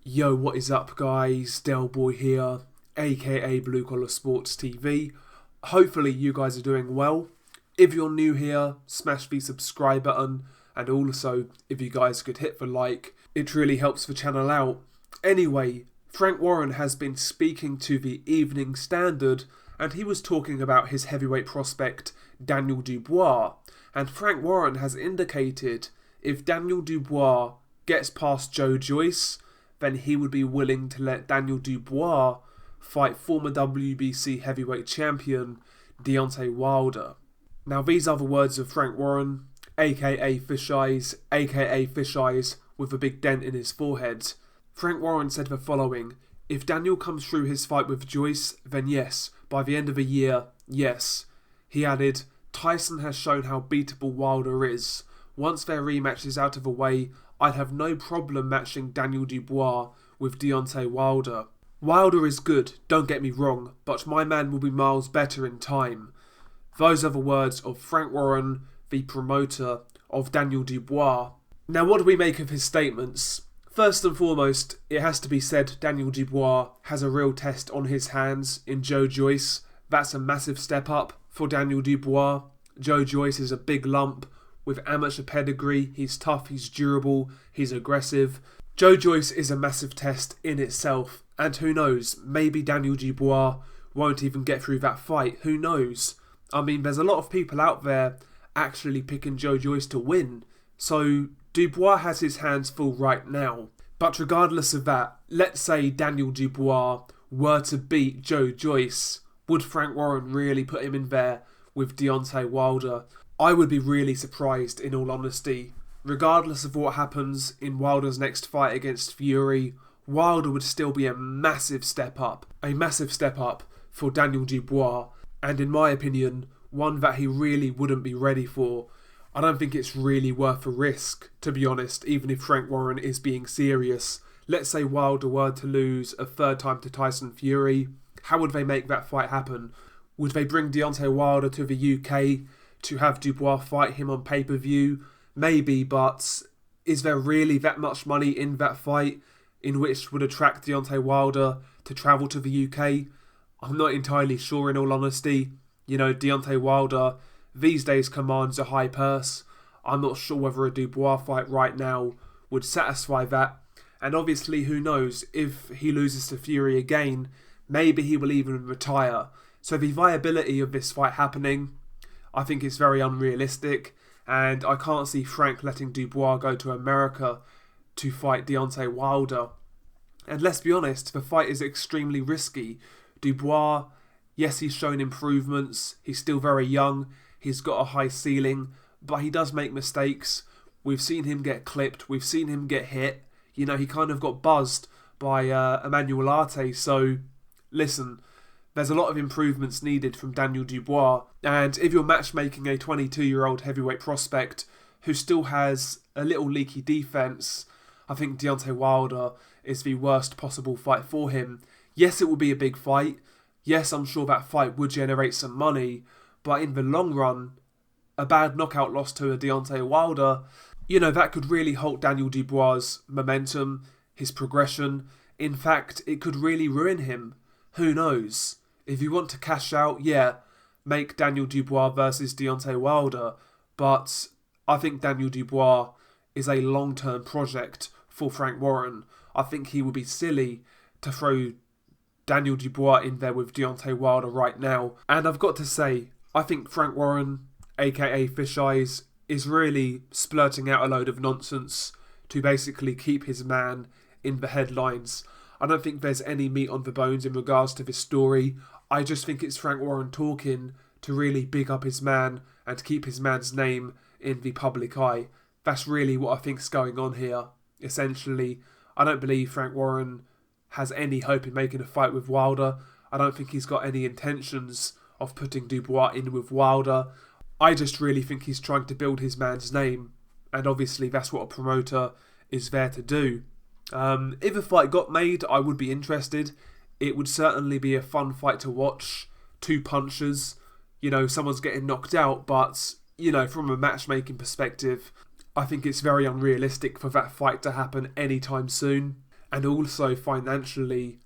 Yo, what is up guys? Dubois here, aka Blue Collar Sports TV. Hopefully you guys are doing well. If you're new here, smash the subscribe button, and also if you guys could hit the like, it really helps the channel out. Anyway, Frank Warren has been speaking to the Evening Standard, and he was talking about his heavyweight prospect Daniel Dubois, and Frank Warren has indicated if Daniel Dubois gets past Joyce, then he would be willing to let Daniel Dubois fight former WBC heavyweight champion Deontay Wilder. Now these are the words of Frank Warren, aka Fish Eyes with a big dent in his forehead. Frank Warren said the following: if Daniel comes through his fight with Joyce, then yes, by the end of the year, yes. He added, Tyson has shown how beatable Wilder is. Once their rematch is out of the way, I'd have no problem matching Daniel Dubois with Deontay Wilder. Wilder is good, don't get me wrong, but my man will be miles better in time. Those are the words of Frank Warren, the promoter of Daniel Dubois. Now what do we make of his statements? First and foremost, it has to be said Daniel Dubois has a real test on his hands in Joyce. That's a massive step up for Daniel Dubois. Joyce is a big lump with amateur pedigree. He's tough, he's durable, he's aggressive. Joyce is a massive test in itself, and who knows, maybe Daniel Dubois won't even get through that fight. Who knows? I mean, there's a lot of people out there actually picking Joyce to win, so Dubois has his hands full right now. But regardless of that, let's say Daniel Dubois were to beat Joyce, would Frank Warren really put him in there with Deontay Wilder? I would be really surprised, in all honesty. Regardless of what happens in Wilder's next fight against Fury, Wilder would still be a massive step up for Daniel Dubois, and in my opinion, one that he really wouldn't be ready for. I don't think it's really worth a risk, to be honest, even if Frank Warren is being serious. Let's say Wilder were to lose a third time to Tyson Fury. How would they make that fight happen? Would they bring Deontay Wilder to the UK to have Dubois fight him on pay-per-view? Maybe, but is there really that much money in that fight in which would attract Deontay Wilder to travel to the UK? I'm not entirely sure, in all honesty. You know, Deontay Wilder these days commands a high purse. I'm not sure whether a Dubois fight right now would satisfy that. And obviously, who knows, if he loses to Fury again, maybe he will even retire. So the viability of this fight happening, I think it's very unrealistic, and I can't see Frank letting Dubois go to America to fight Deontay Wilder. And let's be honest, the fight is extremely risky. Dubois, yes, he's shown improvements, he's still very young, he's got a high ceiling, but he does make mistakes. We've seen him get clipped, we've seen him get hit. You know, he kind of got buzzed by Emmanuel Arte, so listen, there's a lot of improvements needed from Daniel Dubois, and if you're matchmaking a 22-year-old heavyweight prospect who still has a little leaky defense, I think Deontay Wilder is the worst possible fight for him. Yes, it will be a big fight. Yes, I'm sure that fight would generate some money, but in the long run, a bad knockout loss to a Deontay Wilder, you know, that could really halt Daniel Dubois' momentum, his progression. In fact, it could really ruin him. Who knows? If you want to cash out, yeah, make Daniel Dubois versus Deontay Wilder, but I think Daniel Dubois is a long-term project for Frank Warren. I think he would be silly to throw Daniel Dubois in there with Deontay Wilder right now. And I've got to say, I think Frank Warren, aka Fish Eyes, is really splurting out a load of nonsense to basically keep his man in the headlines. I don't think there's any meat on the bones in regards to this story. I just think it's Frank Warren talking to really big up his man and to keep his man's name in the public eye. That's really what I think's going on here. Essentially, I don't believe Frank Warren has any hope in making a fight with Wilder. I don't think he's got any intentions of putting Dubois in with Wilder. I just really think he's trying to build his man's name, and obviously that's what a promoter is there to do. If a fight got made, I would be interested. It would certainly be a fun fight to watch. Two punchers, you know, someone's getting knocked out, but, you know, from a matchmaking perspective, I think it's very unrealistic for that fight to happen anytime soon. And also financially,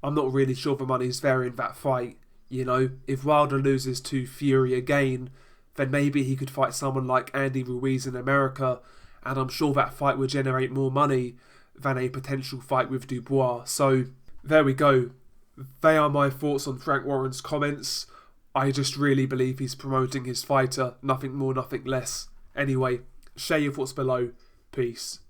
I'm not really sure the money's there in that fight. You know, if Wilder loses to Fury again, then maybe he could fight someone like Andy Ruiz in America, and I'm sure that fight would generate more money than a potential fight with Dubois. So, there we go. They are my thoughts on Frank Warren's comments. I just really believe he's promoting his fighter, nothing more, nothing less. Anyway, share your thoughts below. Peace.